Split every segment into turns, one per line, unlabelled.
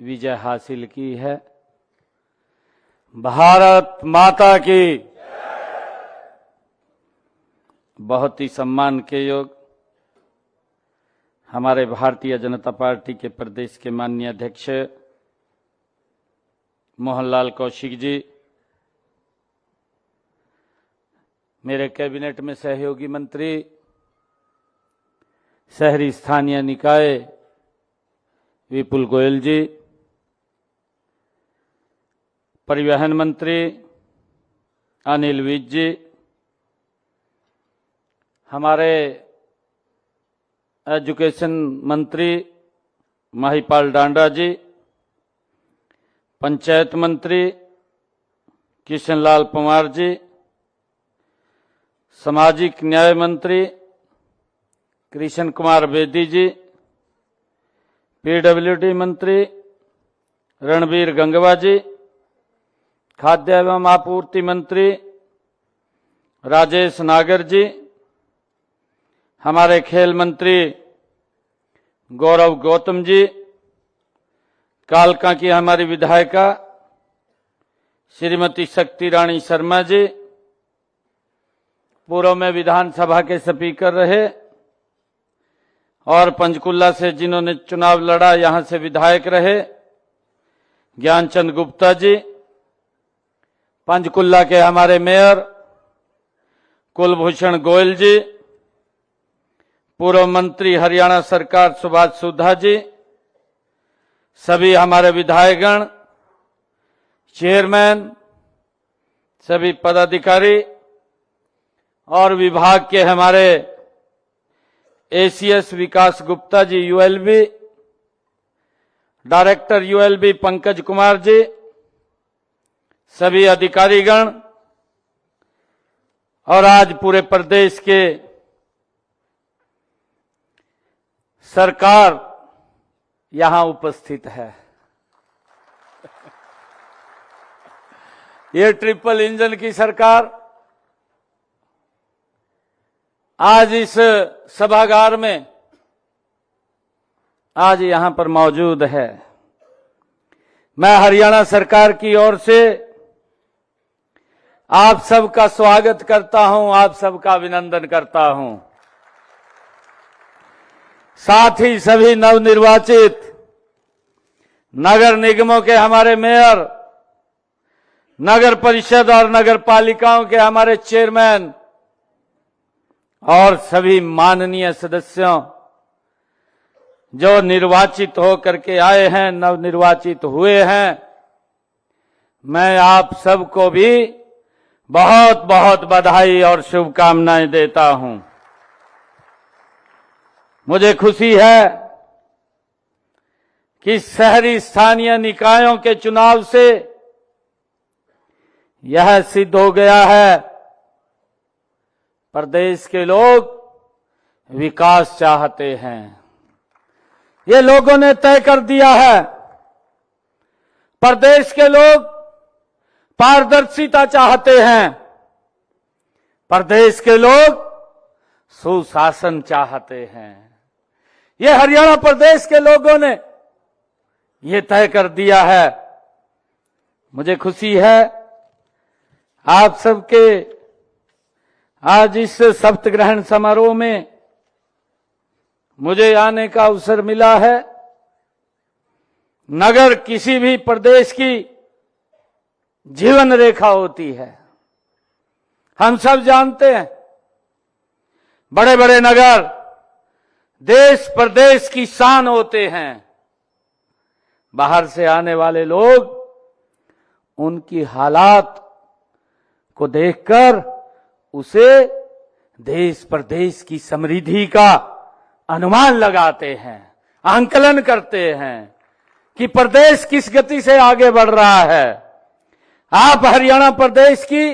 विजय हासिल की है। भारत माता की बहुत ही सम्मान के योग हमारे भारतीय जनता पार्टी के प्रदेश के माननीय अध्यक्ष मोहनलाल कौशिक जी, मेरे कैबिनेट में सहयोगी मंत्री, शहरी स्थानीय निकाय विपुल गोयल जी, परिवहन मंत्री अनिल विज जी, हमारे एजुकेशन मंत्री महिपाल डांडा जी, पंचायत मंत्री किशनलाल पंवार जी, सामाजिक न्याय मंत्री कृष्ण कुमार बेदी जी, पीडब्ल्यूडी मंत्री रणबीर गंगवा जी, खाद्य एवं आपूर्ति मंत्री राजेश नागर जी, हमारे खेल मंत्री गौरव गौतम जी, कालका की हमारी विधायिका श्रीमती शक्ति रानी शर्मा जी, पूर्व में विधानसभा के स्पीकर रहे और पंचकुला से जिन्होंने चुनाव लड़ा यहां से विधायक रहे ज्ञानचंद गुप्ता जी, पंचकुला के हमारे मेयर कुलभूषण गोयल जी, पूर्व मंत्री हरियाणा सरकार सुभाष सुधा जी, सभी हमारे विधायकगण, चेयरमैन, सभी पदाधिकारी और विभाग के हमारे ACS Vikas Gupta ji ULB, director ULB Pankaj Kumar ji, सभी अधिकारीगण और आज पूरे प्रदेश के सरकार यहां उपस्थित है। ये ट्रिपल इंजन की सरकार आज इस सभागार में आज यहां पर मौजूद है। मैं हरियाणा सरकार की ओर से आप सबका स्वागत करता हूं, आप सबका अभिनंदन करता हूं। साथ ही सभी नवनिर्वाचित नगर निगमों के हमारे मेयर, नगर परिषद और नगर पालिकाओं के हमारे चेयरमैन और सभी माननीय सदस्यों जो निर्वाचित होकर के आए हैं, नवनिर्वाचित हुए हैं, मैं आप सबको भी बहुत बहुत बधाई और शुभकामनाएं देता हूं। मुझे खुशी है कि शहरी स्थानीय निकायों के चुनाव से यह सिद्ध हो गया है, प्रदेश के लोग विकास चाहते हैं। ये लोगों ने तय कर दिया है, प्रदेश के लोग पारदर्शिता चाहते हैं, प्रदेश के लोग सुशासन चाहते हैं। ये हरियाणा प्रदेश के लोगों ने ये तय कर दिया है। मुझे खुशी है आप सबके आज इस शपथ ग्रहण समारोह में मुझे आने का अवसर मिला है। नगर किसी भी प्रदेश की जीवन रेखा होती है, हम सब जानते हैं। बड़े बड़े नगर देश प्रदेश की शान होते हैं। बाहर से आने वाले लोग उनकी हालात को देखकर उसे देश प्रदेश की समृद्धि का अनुमान लगाते हैं, आंकलन करते हैं कि प्रदेश किस गति से आगे बढ़ रहा है। आप हरियाणा प्रदेश की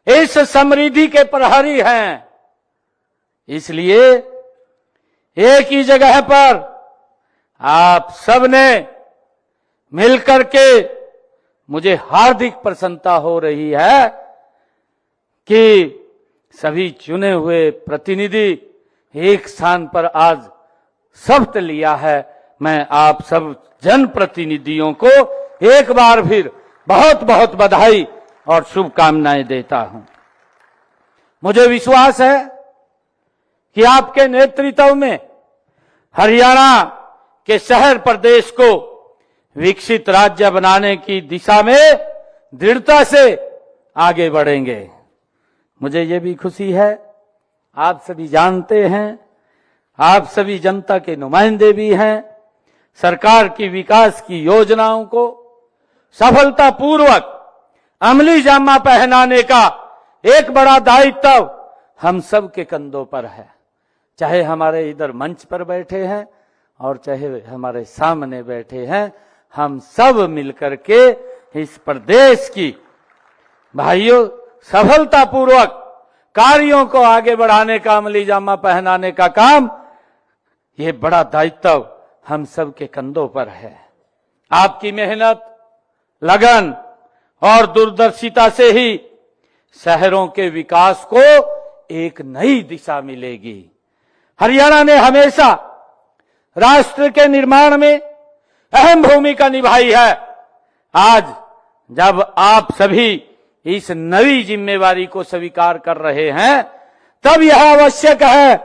इस समृद्धि के प्रहरी हैं, इसलिए एक ही जगह पर आप सबने मिलकर के मुझे हार्दिक प्रसन्नता हो रही है कि सभी चुने हुए प्रतिनिधि एक स्थान पर आज शपथ लिया है, मैं आप सब जनप्रतिनिधियों को एक बार फिर बहुत बहुत बधाई और शुभकामनाएं देता हूं। मुझे विश्वास है कि आपके नेतृत्व में हरियाणा के शहर प्रदेश को विकसित राज्य बनाने की दिशा में दृढ़ता से आगे बढ़ेंगे। मुझे ये भी खुशी है, आप सभी जानते हैं, आप सभी जनता के नुमाइंदे भी हैं, सरकार की विकास की योजनाओं को सफलतापूर्वक अमली जामा पहनाने का एक बड़ा दायित्व हम सब के कंधों पर है। चाहे हमारे इधर मंच पर बैठे हैं और चाहे हमारे सामने बैठे हैं, हम सब मिलकर के इस प्रदेश की भाइयों सफलतापूर्वक कार्यों को आगे बढ़ाने का, अमली जामा पहनाने का काम, ये बड़ा दायित्व हम सब के कंधों पर है। आपकी मेहनत, लगन और दूरदर्शिता से ही शहरों के विकास को एक नई दिशा मिलेगी। हरियाणा ने हमेशा राष्ट्र के निर्माण में अहम भूमिका निभाई है। आज जब आप सभी इस नई जिम्मेवारी को स्वीकार कर रहे हैं, तब यह आवश्यक है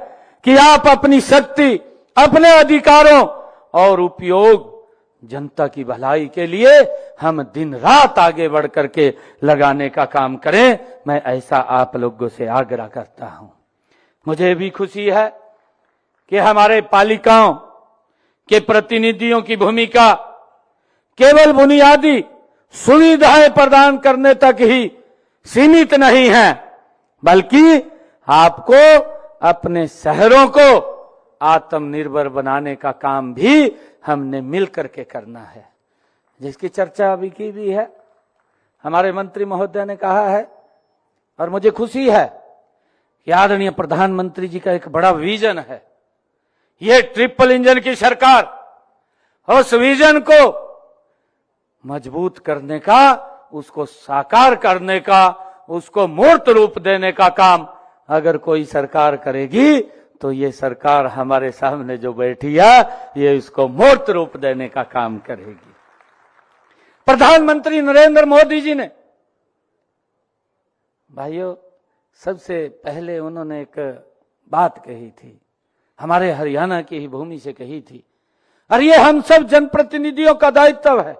कि आप अपनी शक्ति, अपने अधिकारों और उपयोग जनता की भलाई के लिए हम दिन रात आगे बढ़ करके लगाने का काम करें। मैं ऐसा आप लोगों से आग्रह करता हूं। मुझे भी खुशी है कि हमारे पालिकाओं के प्रतिनिधियों की भूमिका केवल बुनियादी सुविधाएं प्रदान करने तक ही सीमित नहीं है, बल्कि आपको अपने शहरों को आत्मनिर्भर बनाने का काम भी हमने मिलकर के करना है, जिसकी चर्चा अभी की भी है। हमारे मंत्री महोदय ने कहा है और मुझे खुशी है कि आदरणीय प्रधानमंत्री जी का एक बड़ा विजन है। ये ट्रिपल इंजन की सरकार, उस विजन को मजबूत करने का, उसको साकार करने का, उसको मूर्त रूप देने का काम अगर कोई सरकार करेगी तो ये सरकार हमारे सामने जो बैठी है, ये इसको मूर्त रूप देने का काम करेगी। प्रधानमंत्री नरेंद्र मोदी जी ने, भाइयों, सबसे पहले उन्होंने एक बात कही थी, हमारे हरियाणा की ही भूमि से कही थी, और ये हम सब जनप्रतिनिधियों का दायित्व है।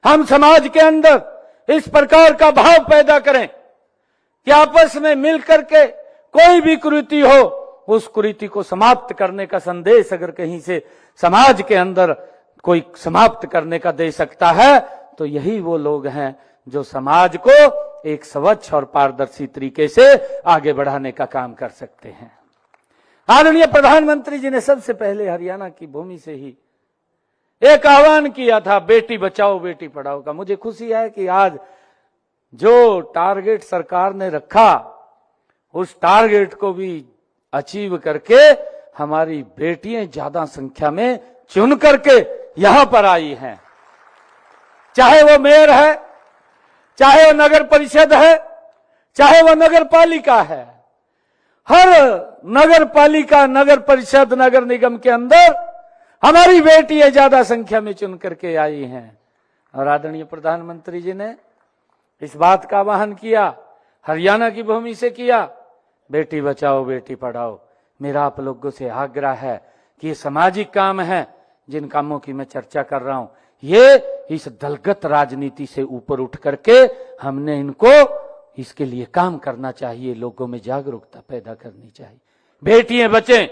हम समाज के अंदर इस प्रकार का भाव पैदा करें कि आपस में मिलकर के कोई भी कुरीति हो, उस कुरीति को समाप्त करने का संदेश अगर कहीं से समाज के अंदर कोई समाप्त करने का दे सकता है, तो यही वो लोग हैं जो समाज को एक स्वच्छ और पारदर्शी तरीके से आगे बढ़ाने का काम कर सकते हैं। आदरणीय प्रधानमंत्री जी ने सबसे पहले हरियाणा की भूमि से ही एक आह्वान किया था, बेटी बचाओ बेटी पढ़ाओ का। मुझे खुशी है कि आज जो टारगेट सरकार ने रखा, उस टारगेट को भी अचीव करके हमारी बेटियां ज्यादा संख्या में चुन करके यहां पर आई हैं। चाहे वो मेयर है, चाहे वो नगर परिषद है, चाहे वो नगर पालिका है, हर नगर पालिका, नगर परिषद, नगर निगम के अंदर हमारी बेटियां ज्यादा संख्या में चुन करके आई हैं। और आदरणीय प्रधानमंत्री जी ने इस बात का आह्वान किया, हरियाणा की भूमि से किया, बेटी बचाओ बेटी पढ़ाओ। मेरा आप लोगों से आग्रह है कि ये सामाजिक काम है, जिन कामों की मैं चर्चा कर रहा हूं, ये इस दलगत राजनीति से ऊपर उठ करके हमने इनको इसके लिए काम करना चाहिए, लोगों में जागरूकता पैदा करनी चाहिए। बेटियां बचें,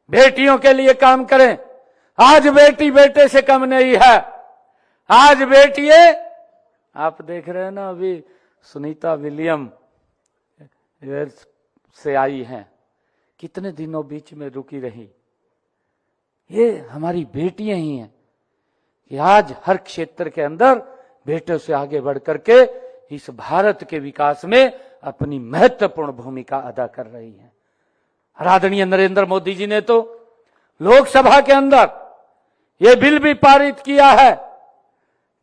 बेटियों के लिए काम करें। आज बेटी बेटे से कम नहीं है। आज बेटियां, आप देख रहे हैं ना, अभी सुनीता विलियम से आई हैं, कितने दिनों बीच में रुकी रही। ये हमारी बेटियां ही हैं कि आज हर क्षेत्र के अंदर बेटों से आगे बढ़ करके इस भारत के विकास में अपनी महत्वपूर्ण भूमिका अदा कर रही हैं। आदरणीय नरेंद्र मोदी जी ने तो लोकसभा के अंदर ये बिल भी पारित किया है,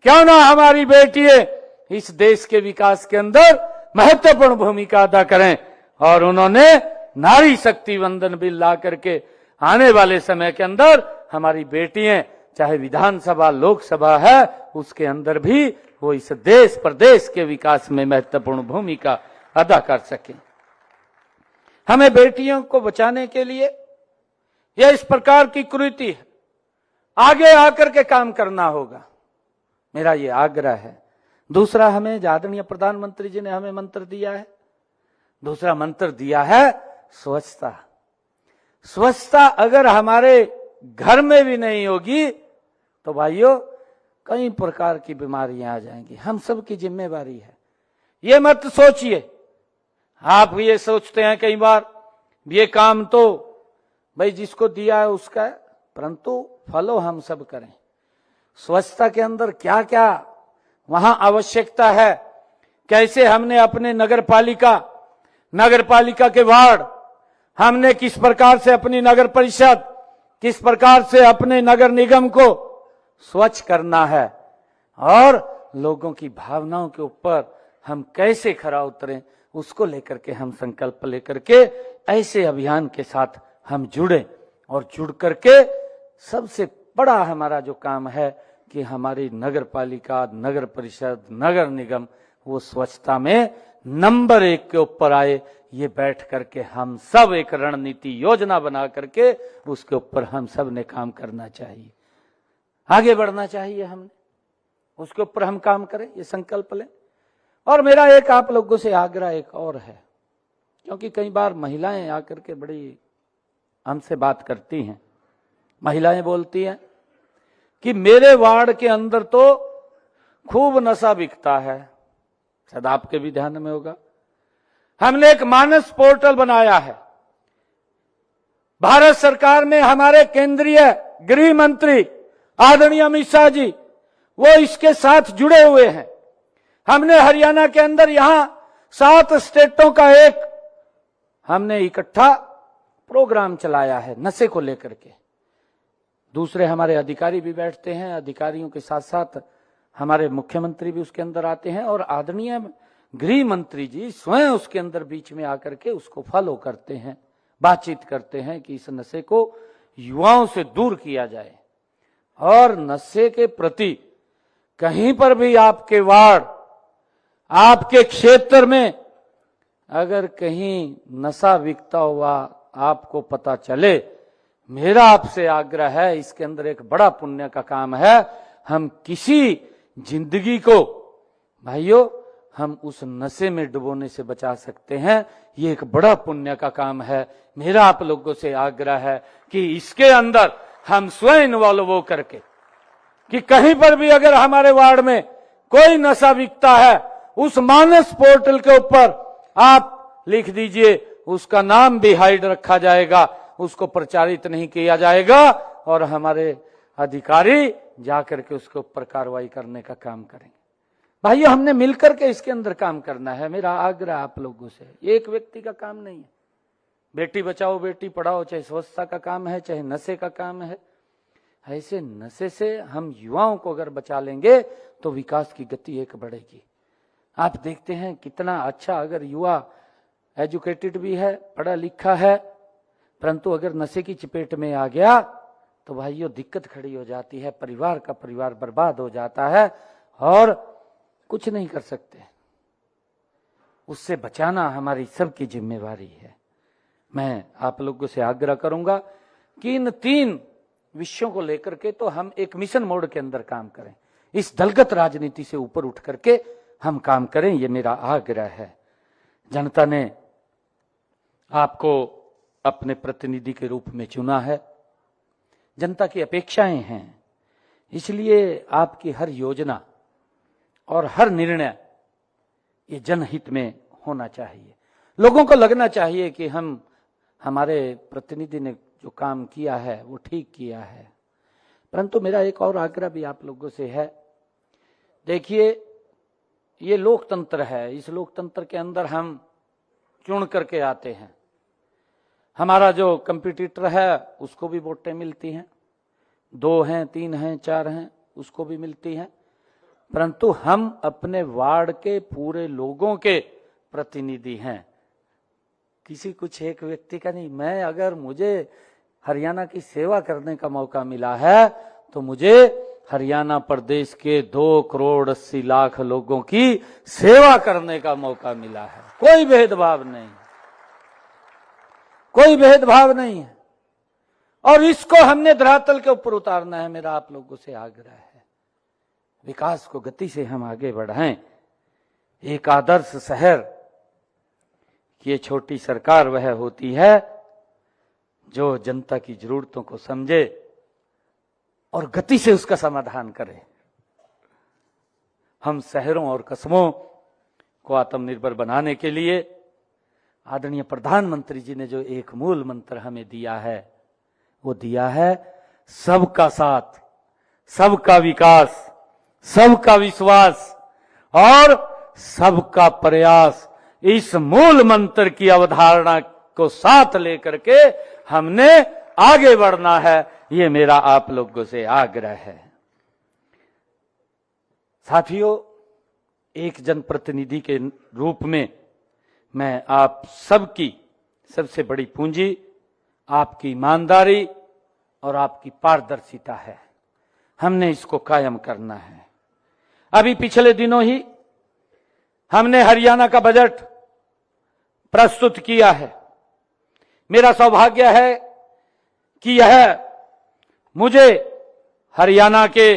क्यों ना हमारी बेटियां इस देश के विकास के अंदर महत्वपूर्ण भूमिका अदा करें। और उन्होंने नारी शक्ति वंदन बिल ला करके आने वाले समय के अंदर हमारी बेटियां, चाहे विधानसभा लोकसभा है, उसके अंदर भी वो इस देश प्रदेश के विकास में महत्वपूर्ण भूमिका अदा कर सके। हमें बेटियों को बचाने के लिए यह इस प्रकार की कुरीति है, आगे आकर के काम करना होगा, मेरा ये आग्रह है। दूसरा, हमें आदरणीय प्रधानमंत्री जी ने हमें मंत्र दिया है, दूसरा मंत्र दिया है स्वच्छता। स्वच्छता अगर हमारे घर में भी नहीं होगी तो भाइयों कई प्रकार की बीमारियां आ जाएंगी। हम सब की जिम्मेवारी है। ये मत सोचिए, आप ये सोचते हैं कई बार ये काम तो भाई जिसको दिया है उसका है, परंतु फॉलो हम सब करें। स्वच्छता के अंदर क्या क्या वहां आवश्यकता है, कैसे हमने अपने नगर पालिका के वार्ड, हमने किस प्रकार से अपनी नगर परिषद, किस प्रकार से अपने नगर निगम को स्वच्छ करना है, और लोगों की भावनाओं के ऊपर हम कैसे खरा उतरें, उसको लेकर के हम संकल्प लेकर के ऐसे अभियान के साथ हम जुड़े, और जुड़ करके सबसे बड़ा हमारा जो काम है कि हमारी नगर पालिका, नगर परिषद, नगर निगम वो स्वच्छता में नंबर 1 के ऊपर आए। ये बैठ करके हम सब एक रणनीति योजना बना करके उसके ऊपर हम सब ने काम करना चाहिए, आगे बढ़ना चाहिए, हमने उसके ऊपर हम काम करें, ये संकल्प लें। और मेरा एक आप लोगों से आग्रह एक और है, क्योंकि कई बार महिलाएं आकर के बड़ी हमसे बात करती हैं, महिलाएं बोलती हैं कि मेरे वार्ड के अंदर तो खूब नशा बिकता है। शायद आपके भी ध्यान में होगा, हमने एक मानस पोर्टल बनाया है। भारत सरकार में हमारे केंद्रीय गृह मंत्री आदरणीय अमित शाह जी वो इसके साथ जुड़े हुए हैं। हमने हरियाणा के अंदर यहां 7 स्टेटों का एक हमने इकट्ठा प्रोग्राम चलाया है नशे को लेकर के। दूसरे हमारे अधिकारी भी बैठते हैं, अधिकारियों के साथ साथ हमारे मुख्यमंत्री भी उसके अंदर आते हैं, और आदरणीय गृह मंत्री जी स्वयं उसके अंदर बीच में आकर के उसको फॉलो करते हैं, बातचीत करते हैं कि इस नशे को युवाओं से दूर किया जाए। और नशे के प्रति कहीं पर भी आपके वार्ड, आपके क्षेत्र में अगर कहीं नशा बिकता हुआ आपको पता चले, मेरा आपसे आग्रह है, इसके अंदर एक बड़ा पुण्य का काम है। हम किसी जिंदगी को भाइयों हम उस नशे में डुबोने से बचा सकते हैं, ये एक बड़ा पुण्य का काम है। मेरा आप लोगों से आग्रह है कि इसके अंदर हम स्वयं इन्वॉल्व हो करके कि कहीं पर भी अगर हमारे वार्ड में कोई नशा बिकता है, उस मानस पोर्टल के ऊपर आप लिख दीजिए, उसका नाम भी हाइड रखा जाएगा, उसको प्रचारित नहीं किया जाएगा, और हमारे अधिकारी जाकर के उसके ऊपर कार्रवाई करने का काम करेंगे। भाइयों हमने मिलकर के इसके अंदर काम करना है, मेरा आग्रह आप लोगों से। एक व्यक्ति का काम नहीं है, बेटी बचाओ बेटी पढ़ाओ, चाहे स्वच्छता का काम है, चाहे नशे का काम है। ऐसे नशे से हम युवाओं को अगर बचा लेंगे तो विकास की गति एक बढ़ेगी। आप देखते हैं कितना अच्छा, अगर युवा एजुकेटेड भी है, पढ़ा लिखा है, परंतु अगर नशे की चपेट में आ गया तो भाइयों दिक्कत खड़ी हो जाती है, परिवार का परिवार बर्बाद हो जाता है और कुछ नहीं कर सकते। उससे बचाना हमारी सबकी जिम्मेवारी है। मैं आप लोगों से आग्रह करूंगा कि इन 3 विषयों को लेकर के तो हम एक मिशन मोड के अंदर काम करें, इस दलगत राजनीति से ऊपर उठ करके हम काम करें, ये मेरा आग्रह है। जनता ने आपको अपने प्रतिनिधि के रूप में चुना है, जनता की अपेक्षाएं हैं, इसलिए आपकी हर योजना और हर निर्णय ये जनहित में होना चाहिए। लोगों को लगना चाहिए कि हमारे प्रतिनिधि ने जो काम किया है वो ठीक किया है। परंतु मेरा एक और आग्रह भी आप लोगों से है, देखिए ये लोकतंत्र है, इस लोकतंत्र के अंदर हम चुन करके आते हैं। हमारा जो कंपटीटर है उसको भी वोटें मिलती हैं, 2 हैं, 3 हैं, 4 हैं, उसको भी मिलती हैं, परंतु हम अपने वार्ड के पूरे लोगों के प्रतिनिधि हैं, किसी कुछ एक व्यक्ति का नहीं। मैं अगर मुझे हरियाणा की सेवा करने का मौका मिला है, तो मुझे हरियाणा प्रदेश के 2,80,00,000 लोगों की सेवा करने का मौका मिला है। कोई भेदभाव नहीं, कोई भेदभाव नहीं है, और इसको हमने धरातल के ऊपर उतारना है। मेरा आप लोगों से आग्रह है, विकास को गति से हम आगे बढ़ाएं। एक आदर्श शहर की ये छोटी सरकार वह होती है जो जनता की जरूरतों को समझे और गति से उसका समाधान करे। हम शहरों और कस्बों को आत्मनिर्भर बनाने के लिए आदरणीय प्रधानमंत्री जी ने जो एक मूल मंत्र हमें दिया है, वो दिया है सबका साथ, सबका विकास, सबका विश्वास और सबका प्रयास। इस मूल मंत्र की अवधारणा को साथ लेकर के हमने आगे बढ़ना है, ये मेरा आप लोगों से आग्रह है। साथियों, एक जनप्रतिनिधि के रूप में मैं आप सबकी सबसे बड़ी पूंजी आपकी ईमानदारी और आपकी पारदर्शिता है। हमने इसको कायम करना है। अभी पिछले दिनों ही हमने हरियाणा का बजट प्रस्तुत किया है। मेरा सौभाग्य है कि यह मुझे हरियाणा के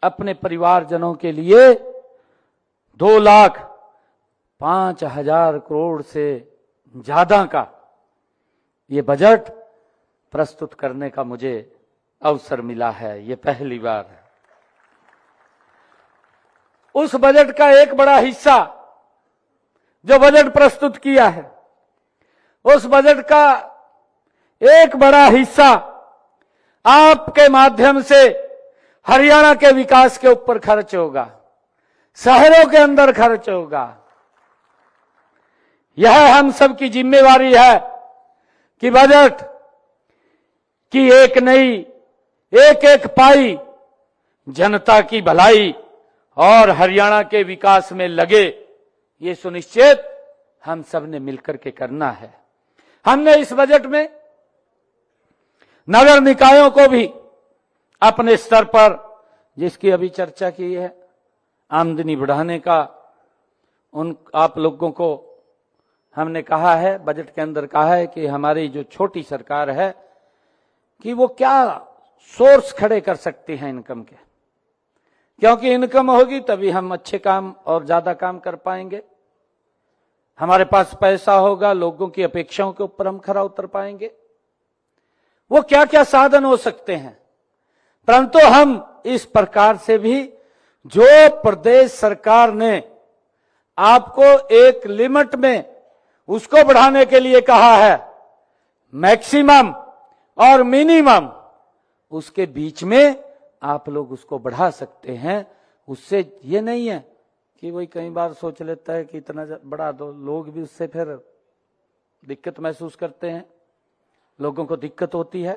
अपने परिवारजनों के लिए 2,05,000 करोड़ से ज्यादा का ये बजट प्रस्तुत करने का मुझे अवसर मिला है। ये पहली बार है। उस बजट का एक बड़ा हिस्सा जो बजट प्रस्तुत किया है, उस बजट का एक बड़ा हिस्सा आपके माध्यम से हरियाणा के विकास के ऊपर खर्च होगा, शहरों के अंदर खर्च होगा। यह हम सब की जिम्मेवारी है कि बजट की एक नई एक पाई जनता की भलाई और हरियाणा के विकास में लगे, ये सुनिश्चित हम सब ने मिलकर के करना है। हमने इस बजट में नगर निकायों को भी अपने स्तर पर, जिसकी अभी चर्चा की है, आमदनी बढ़ाने का उन आप लोगों को हमने कहा है, बजट के अंदर कहा है कि हमारी जो छोटी सरकार है कि वो क्या सोर्स खड़े कर सकती है इनकम के, क्योंकि इनकम होगी तभी हम अच्छे काम और ज्यादा काम कर पाएंगे। हमारे पास पैसा होगा, लोगों की अपेक्षाओं के ऊपर हम खरा उतर पाएंगे। वो क्या क्या साधन हो सकते हैं, परंतु हम इस प्रकार से भी जो प्रदेश सरकार ने आपको एक लिमिट में उसको बढ़ाने के लिए कहा है, मैक्सिमम और मिनिमम, उसके बीच में आप लोग उसको बढ़ा सकते हैं। उससे ये नहीं है कि वही कई बार सोच लेता है कि इतना बढ़ा दो, लोग भी उससे फिर दिक्कत महसूस करते हैं, लोगों को दिक्कत होती है।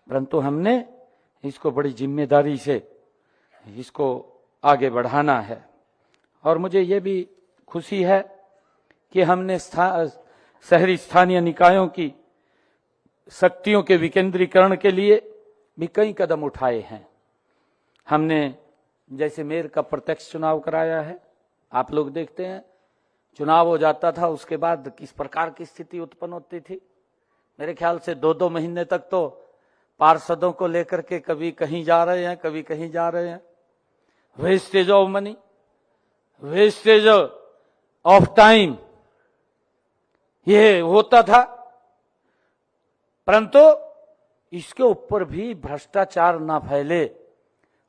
परंतु हमने इसको बड़ी जिम्मेदारी से इसको आगे बढ़ाना है। और मुझे ये भी खुशी है कि हमने शहरी स्थानीय निकायों की शक्तियों के विकेंद्रीकरण के लिए भी कई कदम उठाए हैं। हमने जैसे मेयर का प्रत्यक्ष चुनाव कराया है। आप लोग देखते हैं चुनाव हो जाता था, उसके बाद किस प्रकार की स्थिति उत्पन्न होती थी। मेरे ख्याल से 2-2 महीने तक तो पार्षदों को लेकर के कभी कहीं जा रहे हैं, कभी कहीं जा रहे हैं। Wastage of money, wastage of time, ये होता था। परंतु इसके ऊपर भी भ्रष्टाचार ना फैले,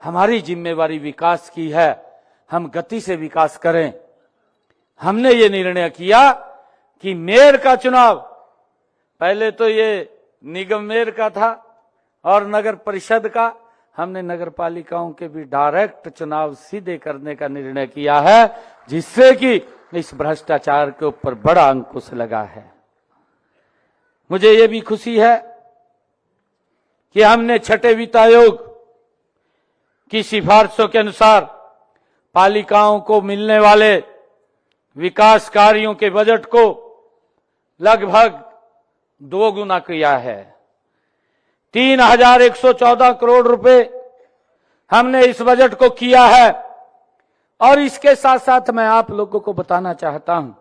हमारी जिम्मेवारी विकास की है, हम गति से विकास करें। हमने ये निर्णय किया कि मेयर का चुनाव, पहले तो ये निगम मेयर का था और नगर परिषद का, हमने नगर पालिकाओं के भी डायरेक्ट चुनाव सीधे करने का निर्णय किया है, जिससे कि इस भ्रष्टाचार के ऊपर बड़ा अंकुश लगा है। मुझे ये भी खुशी है कि हमने छठे वित्त आयोग की सिफारिशों के अनुसार पालिकाओं को मिलने वाले विकास कार्यों के बजट को लगभग 2 गुना किया है। 3,114 करोड़ रुपए हमने इस बजट को किया है। और इसके साथ साथ मैं आप लोगों को बताना चाहता हूं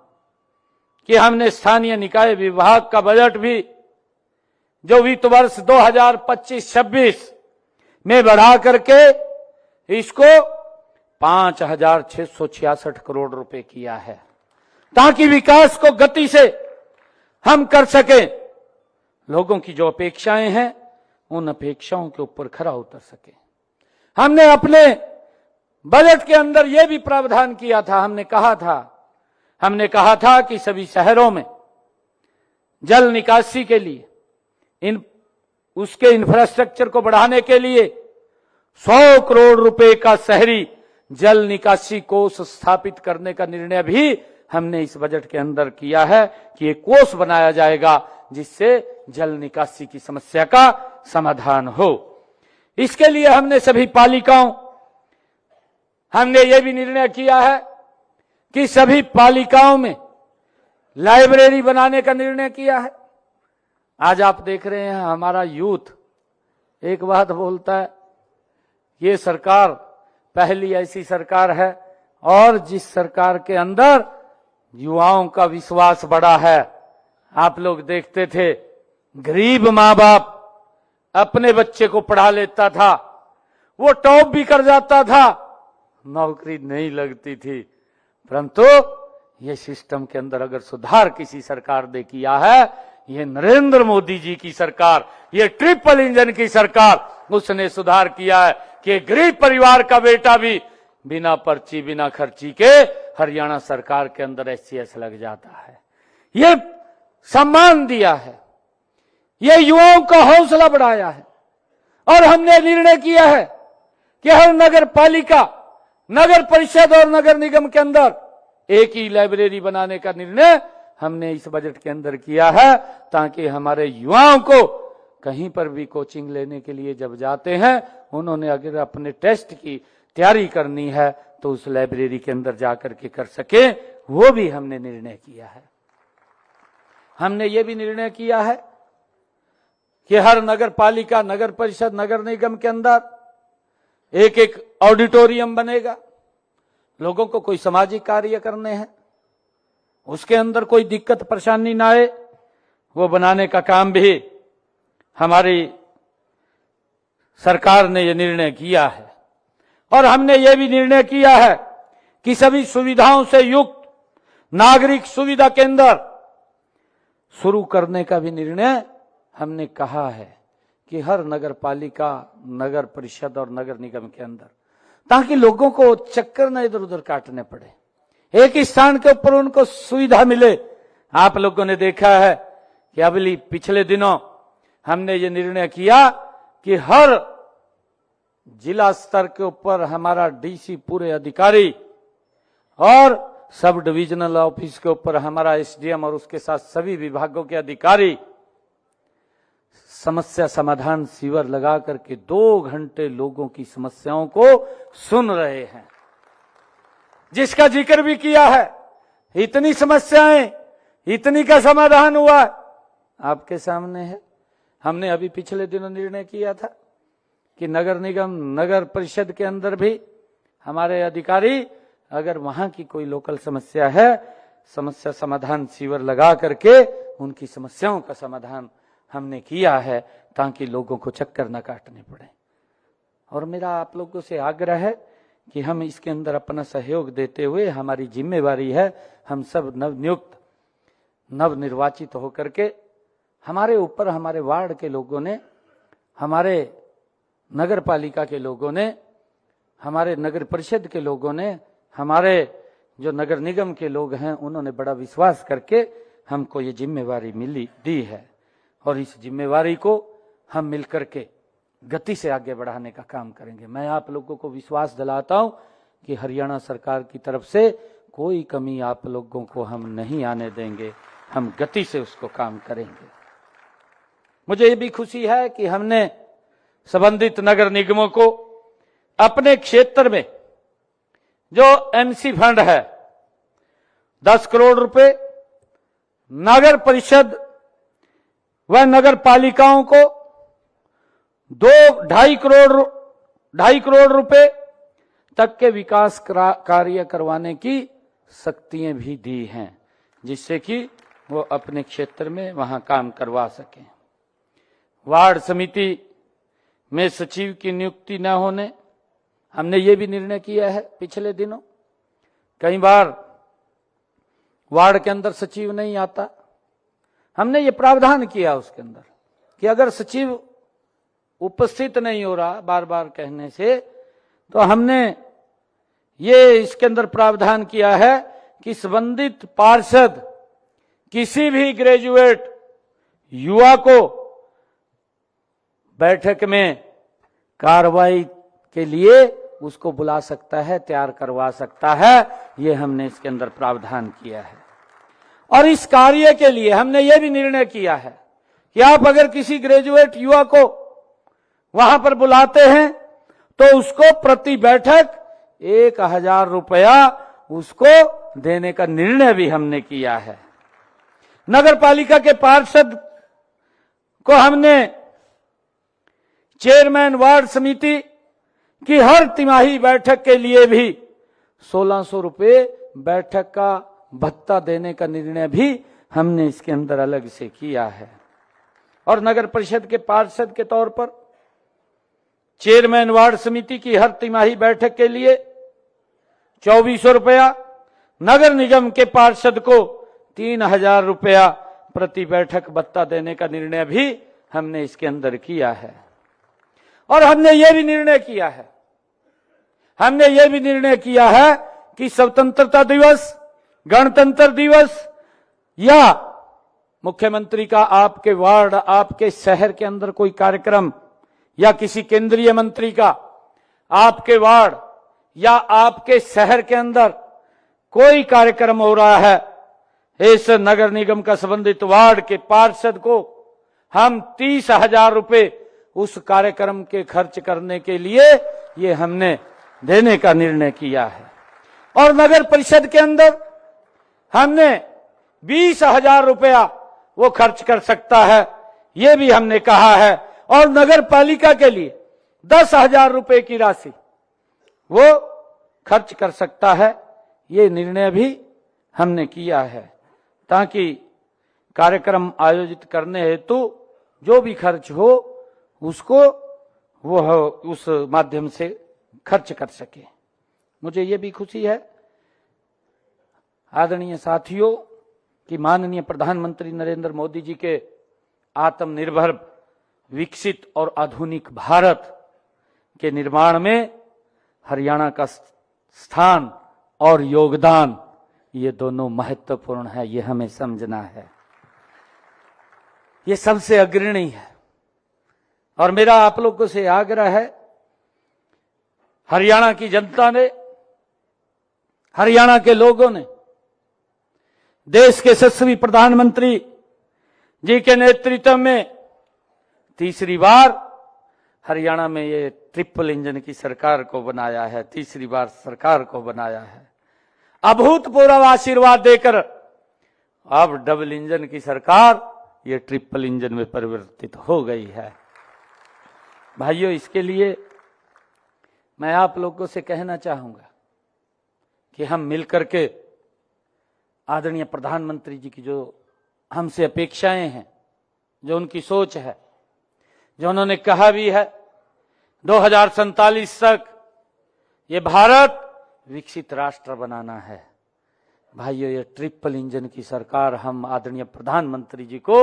कि हमने स्थानीय निकाय विभाग का बजट भी जो वित्त वर्ष 2025-26 में बढ़ा करके इसको 5,666 करोड़ रुपए किया है, ताकि विकास को गति से हम कर सकें, लोगों की जो अपेक्षाएं हैं उन अपेक्षाओं के ऊपर खरा उतर सके। हमने अपने बजट के अंदर यह भी प्रावधान किया था, हमने कहा था कि सभी शहरों में जल निकासी के लिए उसके इंफ्रास्ट्रक्चर को बढ़ाने के लिए 100 करोड़ रुपए का शहरी जल निकासी कोष स्थापित करने का निर्णय भी हमने इस बजट के अंदर किया है कि एक कोष बनाया जाएगा जिससे जल निकासी की समस्या का समाधान हो। इसके लिए हमने सभी पालिकाओं, हमने ये भी निर्णय किया है कि सभी पालिकाओं में लाइब्रेरी बनाने का निर्णय किया है। आज आप देख रहे हैं हमारा यूथ एक बात बोलता है, ये सरकार पहली ऐसी सरकार है और जिस सरकार के अंदर युवाओं का विश्वास बढ़ा है। आप लोग देखते थे गरीब माँ बाप अपने बच्चे को पढ़ा लेता था, वो टॉप भी कर जाता था, नौकरी नहीं लगती थी। परंतु ये सिस्टम के अंदर अगर सुधार किसी सरकार ने किया है, ये नरेंद्र मोदी जी की सरकार, ये ट्रिपल इंजन की सरकार, उसने सुधार किया है कि गरीब परिवार का बेटा भी बिना पर्ची बिना खर्ची के हरियाणा सरकार के अंदर SCS लग जाता है। ये सम्मान दिया है, ये युवाओं का हौसला बढ़ाया है। और हमने निर्णय किया है कि हर नगर पालिका, नगर परिषद और नगर निगम के अंदर एक ही लाइब्रेरी बनाने का निर्णय हमने इस बजट के अंदर किया है, ताकि हमारे युवाओं को कहीं पर भी कोचिंग लेने के लिए जब जाते हैं, उन्होंने अगर अपने टेस्ट की तैयारी करनी है तो उस लाइब्रेरी के अंदर जाकर के कर सके, वो भी हमने निर्णय किया है। हमने ये भी निर्णय किया है कि हर नगर पालिका, नगर परिषद, नगर निगम के अंदर एक एक ऑडिटोरियम बनेगा। लोगों को कोई सामाजिक कार्य करने हैं, उसके अंदर कोई दिक्कत परेशानी ना आए, वो बनाने का काम भी हमारी सरकार ने ये निर्णय किया है। और हमने ये भी निर्णय किया है कि सभी सुविधाओं से युक्त नागरिक सुविधा केंद्र शुरू करने का भी निर्णय हमने कहा है कि हर नगर पालिका, नगर परिषद और नगर निगम के अंदर, ताकि लोगों को चक्कर न इधर उधर काटने पड़े, एक ही स्थान के ऊपर उनको सुविधा मिले। आप लोगों ने देखा है कि अभी पिछले दिनों हमने ये निर्णय किया कि हर जिला स्तर के ऊपर हमारा DC पूरे अधिकारी और सब डिविजनल ऑफिस के ऊपर हमारा SDM और उसके साथ सभी विभागों के अधिकारी समस्या समाधान शिविर लगा करके 2 घंटे लोगों की समस्याओं को सुन रहे हैं, जिसका जिक्र भी किया है। इतनी समस्याएं, इतनी का समाधान हुआ आपके सामने है। हमने अभी पिछले दिनों निर्णय किया था कि नगर निगम, नगर परिषद के अंदर भी हमारे अधिकारी अगर वहां की कोई लोकल समस्या है, समस्या समाधान शिविर लगा करके उनकी समस्याओं का समाधान हमने किया है, ताकि लोगों को चक्कर न काटने पड़े। और मेरा आप लोगों से आग्रह है कि हम इसके अंदर अपना सहयोग देते हुए, हमारी जिम्मेवारी है, हम सब नवनियुक्त, नवनिर्वाचित होकर के हमारे ऊपर हमारे वार्ड के लोगों ने, हमारे नगर पालिका के लोगों ने, हमारे नगर परिषद के लोगों ने, हमारे जो नगर निगम के लोग हैं, उन्होंने बड़ा विश्वास करके हमको ये जिम्मेवारी दी है। और इस जिम्मेवारी को हम मिलकर के गति से आगे बढ़ाने का काम करेंगे। मैं आप लोगों को विश्वास दिलाता हूं कि हरियाणा सरकार की तरफ से कोई कमी आप लोगों को हम नहीं आने देंगे, हम गति से उसको काम करेंगे। मुझे ये भी खुशी है कि हमने संबंधित नगर निगमों को अपने क्षेत्र में जो MC फंड है 10 करोड़ रुपए, नगर परिषद व नगर पालिकाओं को ढाई करोड़ रुपए तक के विकास कार्य करवाने की शक्तियां भी दी हैं, जिससे कि वो अपने क्षेत्र में वहां काम करवा सकें। वार्ड समिति में सचिव की नियुक्ति न होने, हमने ये भी निर्णय किया है। पिछले दिनों कई बार वार्ड के अंदर सचिव नहीं आता, हमने ये प्रावधान किया उसके अंदर कि अगर सचिव उपस्थित नहीं हो रहा बार बार कहने से, तो हमने ये इसके अंदर प्रावधान किया है कि संबंधित पार्षद किसी भी ग्रेजुएट युवा को बैठक में कार्रवाई के लिए उसको बुला सकता है, तैयार करवा सकता है। ये हमने इसके अंदर प्रावधान किया है। और इस कार्य के लिए हमने ये भी निर्णय किया है कि आप अगर किसी ग्रेजुएट युवा को वहां पर बुलाते हैं तो उसको प्रति बैठक 1000 रुपया उसको देने का निर्णय भी हमने किया है। नगर पालिका के पार्षद को हमने चेयरमैन वार्ड समिति की हर तिमाही बैठक के लिए भी 1600 रुपये बैठक का भत्ता देने का निर्णय भी हमने इसके अंदर अलग से किया है। और नगर परिषद के पार्षद के तौर पर चेयरमैन वार्ड समिति की हर तिमाही बैठक के लिए 2400 रुपया, नगर निगम के पार्षद को 3000 रुपया प्रति बैठक भत्ता देने का निर्णय भी हमने इसके अंदर किया है। और हमने ये भी निर्णय किया है कि स्वतंत्रता दिवस, गणतंत्र दिवस या मुख्यमंत्री का आपके वार्ड, आपके शहर के अंदर कोई कार्यक्रम, या किसी केंद्रीय मंत्री का आपके वार्ड या आपके शहर के अंदर कोई कार्यक्रम हो रहा है, इस नगर निगम का संबंधित वार्ड के पार्षद को हम 30,000 रुपए उस कार्यक्रम के खर्च करने के लिए ये हमने देने का निर्णय किया है। और नगर परिषद के अंदर हमने 20,000 रुपया वो खर्च कर सकता है, ये भी हमने कहा है। और नगर पालिका के लिए 10,000 रुपए की राशि वो खर्च कर सकता है, ये निर्णय भी हमने किया है, ताकि कार्यक्रम आयोजित करने हेतु जो भी खर्च हो उसको वो उस माध्यम से खर्च कर सके। मुझे ये भी खुशी है आदरणीय साथियों कि माननीय प्रधानमंत्री नरेंद्र मोदी जी के आत्मनिर्भर, विकसित और आधुनिक भारत के निर्माण में हरियाणा का स्थान और योगदान, ये दोनों महत्वपूर्ण है। ये हमें समझना है, ये सबसे अग्रणी है। और मेरा आप लोगों से आग्रह है, हरियाणा की जनता ने, हरियाणा के लोगों ने देश के यशस्वी प्रधानमंत्री जी के नेतृत्व में तीसरी बार हरियाणा में ये ट्रिपल इंजन की सरकार को बनाया है, तीसरी बार सरकार को बनाया है। अभूतपूर्व आशीर्वाद देकर अब डबल इंजन की सरकार ये ट्रिपल इंजन में परिवर्तित हो गई है। भाइयों, इसके लिए मैं आप लोगों से कहना चाहूंगा कि हम मिलकर के आदरणीय प्रधानमंत्री जी की जो हमसे अपेक्षाएं हैं, जो उनकी सोच है, जो उन्होंने कहा भी है 2047 तक ये भारत विकसित राष्ट्र बनाना है। भाइयों, ये ट्रिपल इंजन की सरकार हम आदरणीय प्रधानमंत्री जी को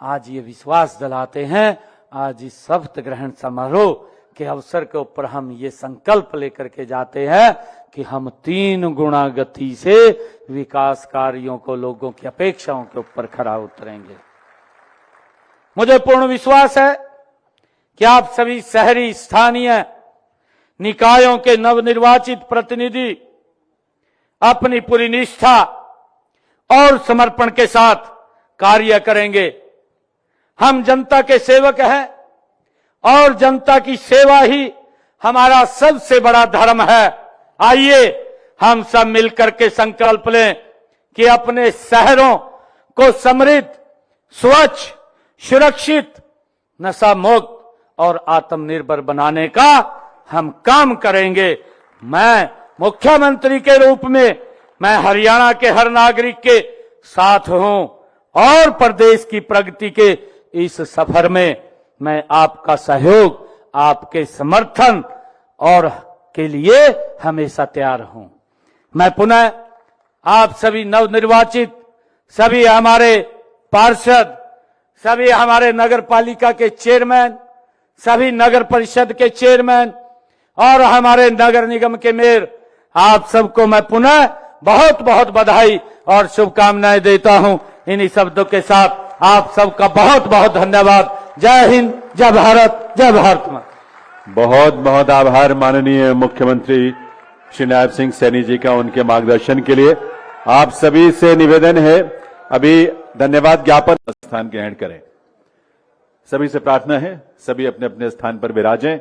आज ये विश्वास दिलाते हैं। आज इस शपथ ग्रहण समारोह के अवसर के ऊपर हम ये संकल्प लेकर के जाते हैं कि हम 3 गुना गति से विकास कार्यों को, लोगों की अपेक्षाओं के ऊपर खरा उतरेंगे। मुझे पूर्ण विश्वास है कि आप सभी शहरी स्थानीय निकायों के नवनिर्वाचित प्रतिनिधि अपनी पूरी निष्ठा और समर्पण के साथ कार्य करेंगे। हम जनता के सेवक हैं और जनता की सेवा ही हमारा सबसे बड़ा धर्म है। आइए हम सब मिलकर के संकल्प लें कि अपने शहरों को समृद्ध, स्वच्छ, सुरक्षित, नशा मुक्त और आत्मनिर्भर बनाने का हम काम करेंगे। मैं मुख्यमंत्री के रूप में मैं हरियाणा के हर नागरिक के साथ हूं और प्रदेश की प्रगति के इस सफर में मैं आपका सहयोग, आपके समर्थन और के लिए हमेशा तैयार हूं। मैं पुनः आप सभी नवनिर्वाचित, सभी हमारे पार्षद, सभी हमारे नगर पालिका के चेयरमैन, सभी नगर परिषद के चेयरमैन और हमारे नगर निगम के मेयर, आप सबको मैं पुनः बहुत बहुत बधाई और शुभकामनाएं देता हूं। इन्हीं शब्दों के साथ आप सबका बहुत बहुत धन्यवाद। जय हिंद, जय भारत, जय भारत माता।
बहुत बहुत आभार माननीय मुख्यमंत्री श्री नायब सिंह सैनी जी का उनके मार्गदर्शन के लिए। आप सभी से निवेदन है अभी धन्यवाद ज्ञापन स्थान ग्रहण करें। सभी से प्रार्थना है सभी अपने अपने स्थान पर विराजें।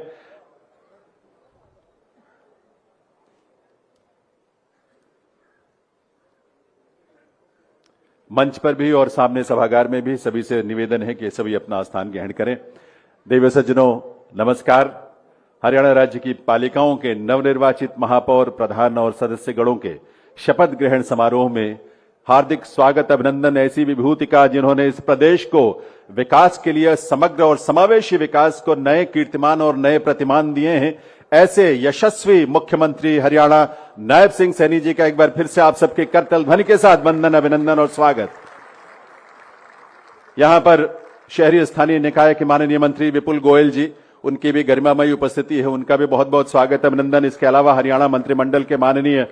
मंच पर भी और सामने सभागार में भी सभी से निवेदन है कि सभी अपना स्थान ग्रहण करें। देवी सज्जनों नमस्कार। हरियाणा राज्य की पालिकाओं के नवनिर्वाचित महापौर, प्रधान और सदस्यगणों के शपथ ग्रहण समारोह में हार्दिक स्वागत, अभिनंदन। ऐसी विभूति का जिन्होंने इस प्रदेश को विकास के लिए, समग्र और समावेशी विकास को नए कीर्तिमान और नए प्रतिमान दिए हैं, ऐसे यशस्वी मुख्यमंत्री हरियाणा नायब सिंह सैनी जी का एक बार फिर से आप सबके करतल ध्वनि के साथ वंदन, अभिनंदन और स्वागत। यहां पर शहरी स्थानीय निकाय के माननीय मंत्री विपुल गोयल जी, उनकी भी गरिमामयी उपस्थिति है, उनका भी बहुत बहुत स्वागत, अभिनंदन। इसके अलावा हरियाणा मंत्रिमंडल के माननीय